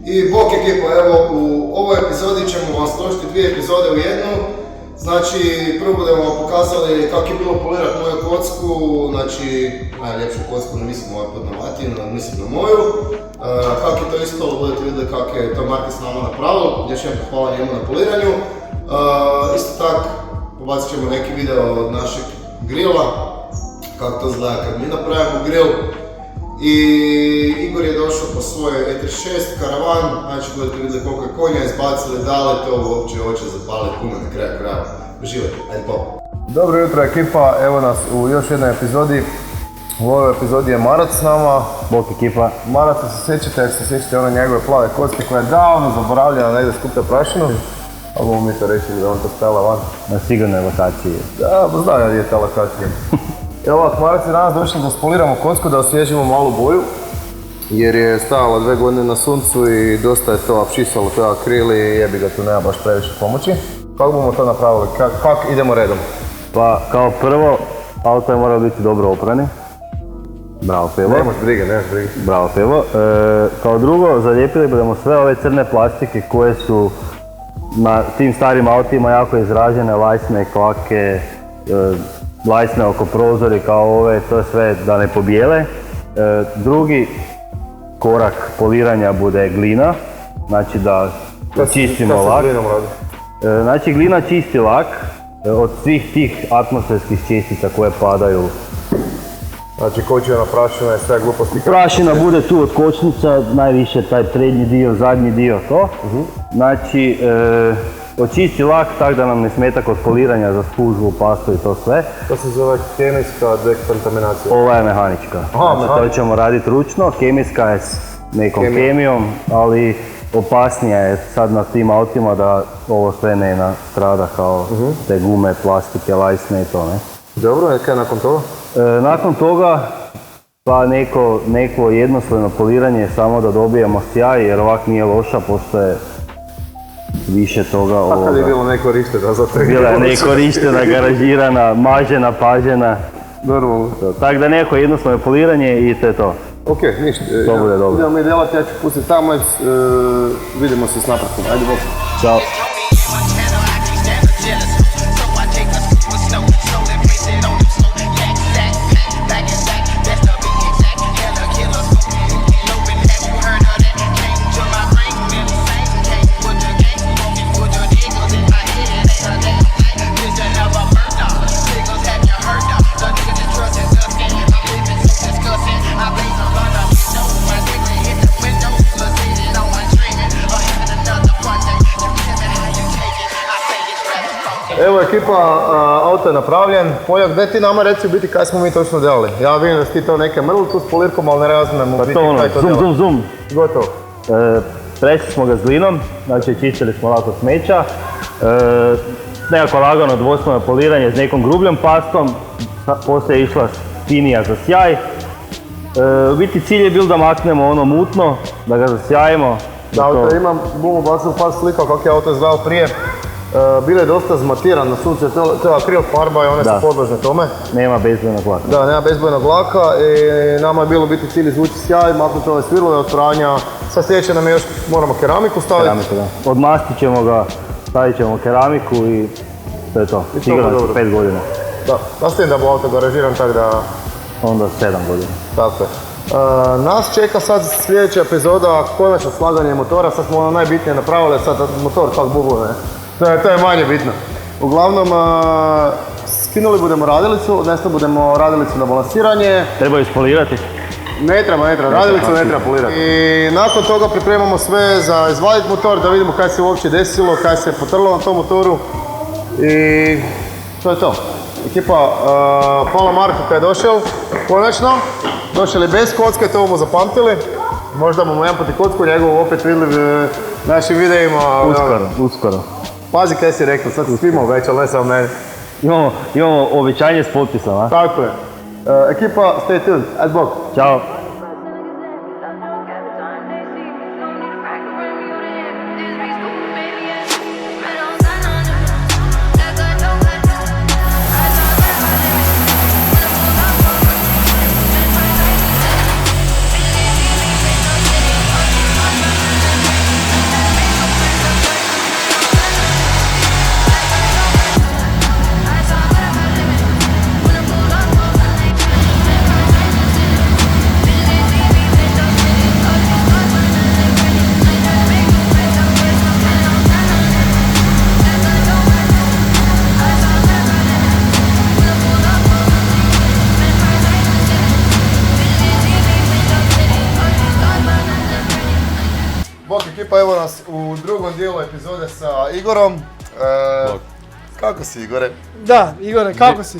I bok ekipa, evo u ovoj epizodi ćemo vam složiti dvije epizode u jednu. Znači, prvo budemo vam pokazali kako je bilo polirati moju kocku, znači najljepšu kocku, ne mislim ovaj put na Latinu, mislim na moju. Kako je to ispalo, budete vidjeli kako je to Martin s nama napravio, još jedan hvala njemu na poliranju. Isto tako, pobacit ćemo neki video od našeg grila, kako to izgleda kad mi napravimo grill. I Igor je došao po svoj E36 karavan, znači budete vidjeli koliko je konja izbacili, da li to uopće hoće zapaliti puno na kraju krajeva. Uživajte, ajde pop! Dobro jutro ekipa, evo nas u još jednoj epizodi. U ovoj epizodi je Marac s nama. Bok ekipa. Maraca se sjećate, ako se sjećate one njegove plave kocke koja je davno zaboravljena negdje skuplja prašinu. Ali mogu mi to reći da on to stajala van. Na sigurnoj lokaciji. Da, pa znam ja gdje je ta lokacija. Evo ovak, Marac je danas došli da spoliramo kocku, da osvježimo malu boju. Jer je stajala 2 godine na suncu i dosta je to apšisalo, to je akril i jebi ga, tu nema baš previše pomoći. Kako bomo to napravili? Kako idemo redom? Pa kao prvo, auto je moralo biti dobro oprani. Bravo Pilo. Nemaš brige. Bravo Pilo. Kao drugo, zalijepili budemo sve ove crne plastike koje su na tim starim autima jako izražene, lajsne, kvake, lajsne oko prozori kao ove, to sve da ne pobijele. Drugi korak poliranja bude glina, znači da čistimo lak. Znači glina čisti lak od svih tih atmosferskih čestica koje padaju. Znači kočena, prašina i sve gluposti. Prašina bude tu od kočnica, najviše taj prednji dio, zadnji dio to. Znači očisti lak tako da nam ne smeta kod poliranja za spužvu, pastu i to sve. To se zove kemijska dekontaminacija. Ova je mehanička. To ćemo raditi ručno, kemijska je s nekom kemijom, ali opasnija je sad na tim autima da ovo sve ne nastrada kao te gume, plastike, lajsne i to ne. Dobro, kaj nakon toga? Nakon toga pa neko jednostavno poliranje samo da dobijemo sjaj jer ovak nije loša, postoje više toga ovoga. A kad je bilo nekorištena za te? Bila je nekorištena, garažirana, mažena, pažena. Normalno. Tako da neko jednostavno poliranje i to je to. Ok, ništa. To bude dobro. Idemo mi delati, ja ću pustiti timelapse, vidimo se s napretkom. Ajde bok. Ćao. Evo ekipa, auto je napravljen. Poljak, gdje ti nama reci u biti kaj smo mi točno delali? Ja vidim da si ti to neke mrli tu s polirkom, ali ne razumem u biti kaj to delali. Zoom. Gotovo. Presli smo ga s glinom, znači čistili smo lako smeća. Nekako lagano dvosmjerno poliranje s nekom grubljom pastom, poslije je išla finija za sjaj. U biti cilj je bil da maknemo ono mutno, da ga zasjajimo. Da, auto imam, bomo bacili par slika kako je auto izgledao prije. Bilo je dosta zmatiran na sunce, to je akril farba i one su podložne tome. Nema bezbojnog laka. Da, nema bezbojnog laka i nama je bilo biti cilj izvući sjaj, maknuti ove svirlove od pranja. Sad sljedeće nam je još, moramo keramiku staviti. Keramiku, da. Odmastit ćemo ga, stavit ćemo keramiku i to je to. Sigurno 5 godina. Da, nastavim da bu auto garažiran tako da... Onda 7 godina. Tako je. Nas čeka sad sljedeća epizoda, konačno slaganje motora, sad smo ono najbitnije napravili, sad motor tak bubluje. To je manje bitno. Uglavnom, skinuli budemo radilicu, odnesli budemo radilicu na balansiranje. Treba ispolirati? Ne treba, radilicu ne treba polirati. I nakon toga pripremamo sve za izvaditi motor, da vidimo kaj se uopće desilo, kaj se potrlo na tom motoru. I to je to. Ekipa, hvala Marku kad je došao, konačno. Došli bez kocke, to bomo zapamtili. Možda bomo jedan put i kocku njegovu opet vidjeli u našim videima. Uskoro. Pazi kaj si rekao, sad svima već, ali ne samo meni. Imamo obećanje s potpisom, a? Tako je. Ekipa, stay tuned. Ajde bok. Ćao. Bok ekipa, evo nas u drugom dijelu epizode sa Igorom. Bok. Kako si, Igore? Da, Igore, kako si?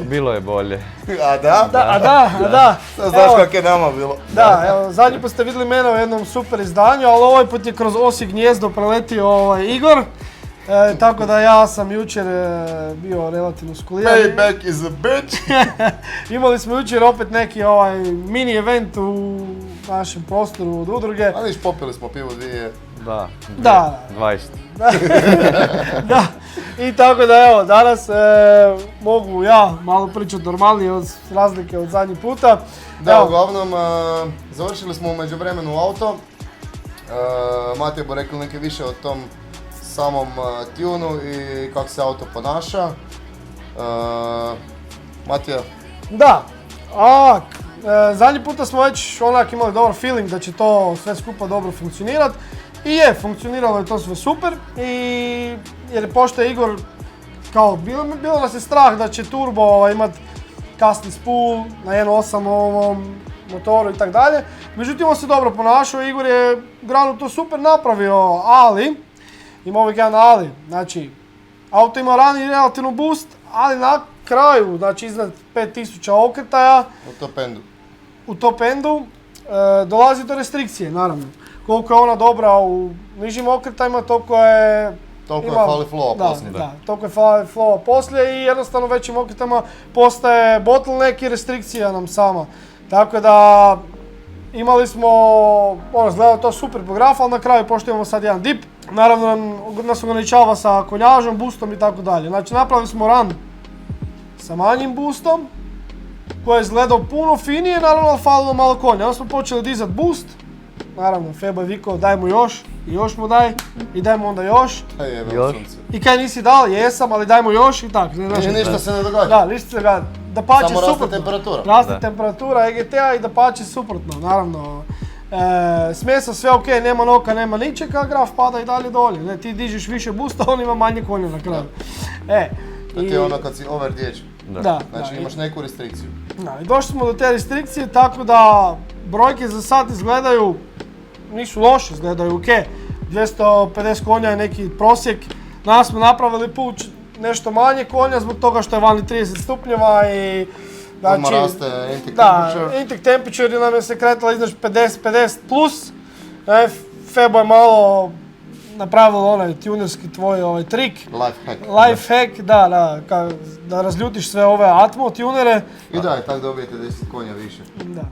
Bilo je bolje. A da? Da. Sad znaš Evo, kak je nama bilo. Da, evo, zadnji put ste vidjeli mene u jednom super izdanju, ali ovaj put je kroz Osijek gnjezdo preletio Igor. Tako da ja sam jučer bio relativno skuliran. Payback is a bitch. Imali smo jučer opet neki mini event u našem prostoru od udruge. A viš, popili smo pivo dvije. Da. 20. Da, i tako da evo, danas mogu ja malo pričati normalnije od razlike od zadnjih puta. Da, Evo, uglavnom, završili smo u međuvremenu auto. Matija bo rekao neke više o tom samom tunu i kako se auto ponaša. Matija, Da, zadnji puta smo već onak imali dobar feeling da će to sve skupa dobro funkcionirati. I funkcioniralo je to sve super. Jer pošto je Igor, kao bilo nas je strah da će turbo imati kasni spool na 1.8 ovom motoru i tak dalje. Međutim, on se dobro ponašao, Igor je granu to super napravio, ali, ima uvijek jedan ali, znači, auto ima rani relativno boost, ali na kraju, znači iznad 5000 okretaja, u top endu, dolazi do restrikcije, naravno. Koliko je ona dobra u nižim okretajima, toliko je fali flowa poslije. Da, toliko je fali flowa poslije i jednostavno većim okretajima postaje bottleneck i restrikcija nam sama. Tako da imali smo, izgledalo to super po grafu, ali na kraju pošto imamo sad jedan dip, naravno nas ograničava sa konjažom, boostom i tako dalje. Znači napravili smo run sa manjim boostom, koji je izgledao puno finije, naravno ali falilo malo konja. Onda smo počeli dizat boost, naravno Febo je vikao daj mu još, i još mu daj, i daj mu onda još. I kaj nisi dal, jesam, ali daj mu još i tako. Ništa se ne događa. Da, ništa se ne događa. Da pače samo suprotno. raste temperatura. Raste temperatura EGT-a i da pače suprotno, naravno. Smjesa sve ok, nema noka, nema ničega, graf pada i dalje dolje. Ne, ti dižeš više boosta, on ima manje konja na kraju. To ti je ono kad si overdjeć. Da. Znači imaš neku restrikciju. Da, i došli smo do te restrikcije, tako da brojke za sad izgledaju, nisu loše, izgledaju ok. 250 konja je neki prosjek. Danas smo napravili put nešto manje konja zbog toga što je vani 30 stupnjeva i odmah raste intake temperature. Da, intake temperature nam je se kretala iznad 50 plus. Febo je malo napravilo onaj tunerski tvoj trik. Life hack, da razljutiš sve ove Atmo tunere. I da, i tako dobijete 10 konja više. Da.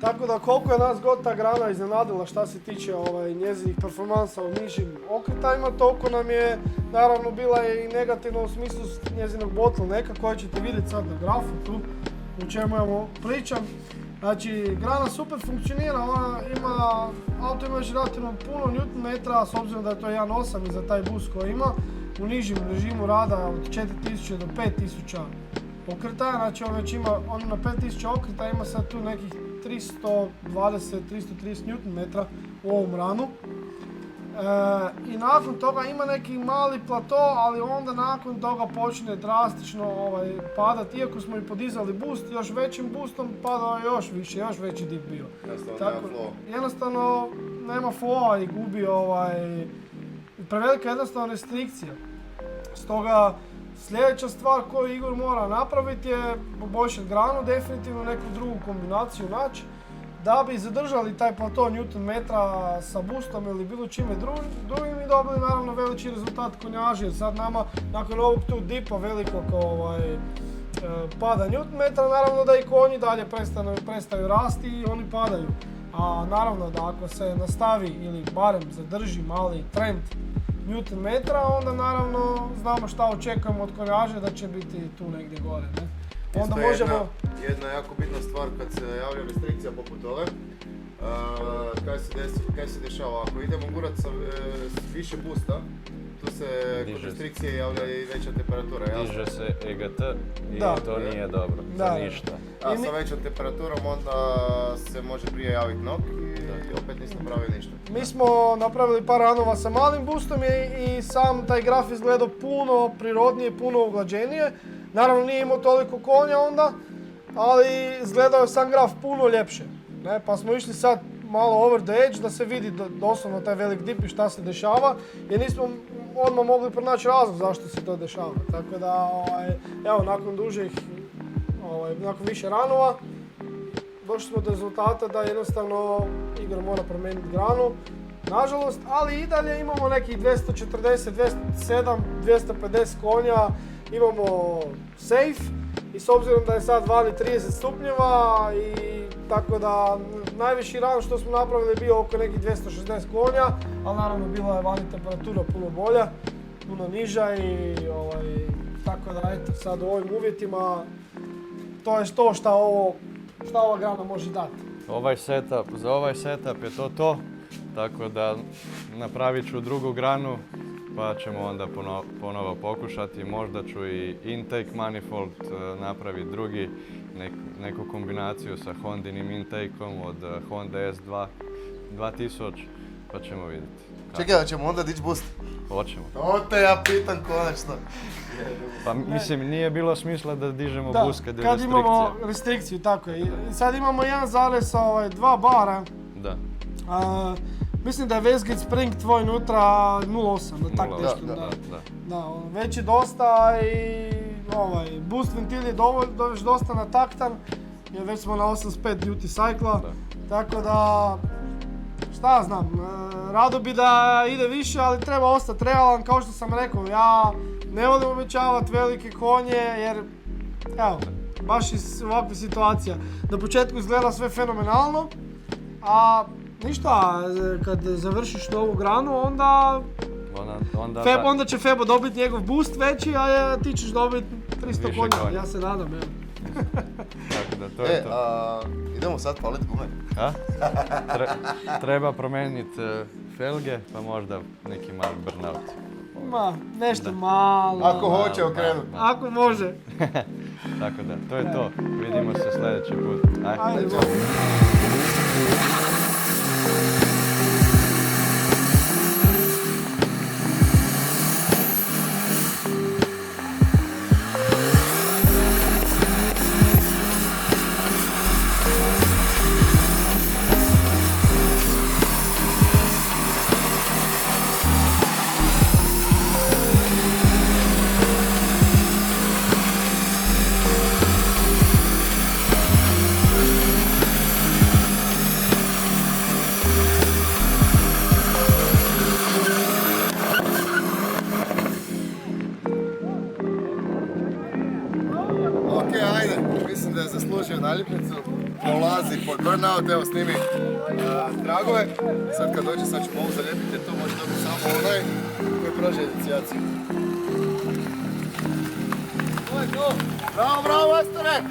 Tako da koliko je nas god ta grana iznenadila šta se tiče njezinih performansa u nižim okretajima, toliko nam je naravno bila i negativno u smislu njezinog bottlenecka koje ćete vidjeti sad na grafu tu, o čemu ja pričam. Znači, grana super funkcionira, auto ima još relativno puno Nm, s obzirom da je to 1.8 i za taj boost koji ima, u nižim režimu rada od 4000 do 5000 okretaja, znači on već ima, na 5000 okretaja ima sad tu nekih 320-330 Nm u ovom ranu. I nakon toga ima neki mali plato, ali onda nakon toga počne drastično padat. Iako smo i podizali boost, još većim boostom padao je još više, još veći dip bio. Jednostavno nema flowa i gubi prevelika jednostavno restrikcija. Stoga sljedeća stvar koju Igor mora napraviti je poboljšati granu, definitivno neku drugu kombinaciju naći da bi zadržali taj plato Nm sa boostom ili bilo čime drugim i dobili naravno veliči rezultat konjaži. Jer sad nama nakon ovog tu dipa velikog pada Nm, naravno da i konji dalje prestaju rasti i oni padaju. A naravno da ako se nastavi ili barem zadrži mali trend Nm, onda naravno znamo šta očekujemo od konjaže da će biti tu negdje gore. Ne? Onda možemo... Jedna jako bitna stvar kad se javlja restrikcija poput ove, kaj se dešava, ako idemo gurat sa više boosta, tu se kod restrikcije javlja i veća temperatura, jasno? Diže se EGT i to nije dobro, ništa. A sa većom temperaturom onda se može prije javiti nok i opet nismo napravili ništa. Mi smo napravili par ranova sa malim boostom i sam taj graf izgledao puno prirodnije, puno uglađenije. Naravno nije imao toliko konja onda, ali izgledao je sam graf puno ljepše. Pa smo išli sad malo over the edge da se vidi doslovno taj velik dip i šta se dešava, jer nismo odmah mogli pronaći razlog zašto se to dešava. Tako da, evo, nakon dužih, nakon više ranova, došli smo do rezultata da jednostavno Igor mora promijeniti granu, nažalost, ali i dalje imamo nekih 240, 207, 250 konja, imamo safe i s obzirom da je sad vani 30 stupnjeva i tako da najviši ran što smo napravili je bio oko nekih 260 konja, ali naravno bila je vani temperatura puno bolja, puno niža i tako da eto sad u ovim uvjetima to je to šta ova grana može dati. Za ovaj setup je to, tako da napravit ću drugu granu pa ćemo onda ponovo pokušati. Možda ću i intake manifold napraviti drugi, neku kombinaciju sa Hondinim intakeom od Honda S2 2000, pa ćemo vidjeti. Čekaj, da ćemo onda dići boost? Hoćemo. To te ja pitam konačno. Pa mislim, nije bilo smisla da dižemo boost kad je kad restrikcija. imamo restrikciju, tako je. I sad imamo 1,2 bara. Da. Mislim da je Westgate Spring tvoj unutra 0,8, da tak nešto. Da, već je dosta i boost ventil je već dosta nataktan, jer već smo na 85 duty cycla, tako da, šta ja znam, rado bi da ide više, ali treba ostati realan, kao što sam rekao, ja ne volim obećavati velike konje, jer, evo, baš iz ovakve situacija. Na početku izgleda sve fenomenalno, a ništa, kad završiš novu granu, onda će Febo dobiti njegov boost veći, a ti ćeš dobiti 300 konja, ja se nadam, evo. Tako da, to je to. Idemo sad palit gume. Treba promijeniti felge, pa možda neki mali burnout. Nešto malo. Ako hoće okrenut. Ako može. Tako da, to je to. Vidimo se sljedeći put. Ajde. Naljepnicu, prolazi pod burnout, evo snimi tragove. Sad kad dođe, sad ćemo ovo zalijepiti jer to može dobiti samo onaj koji prođe inicijaciju. To je to! Bravo, Astore!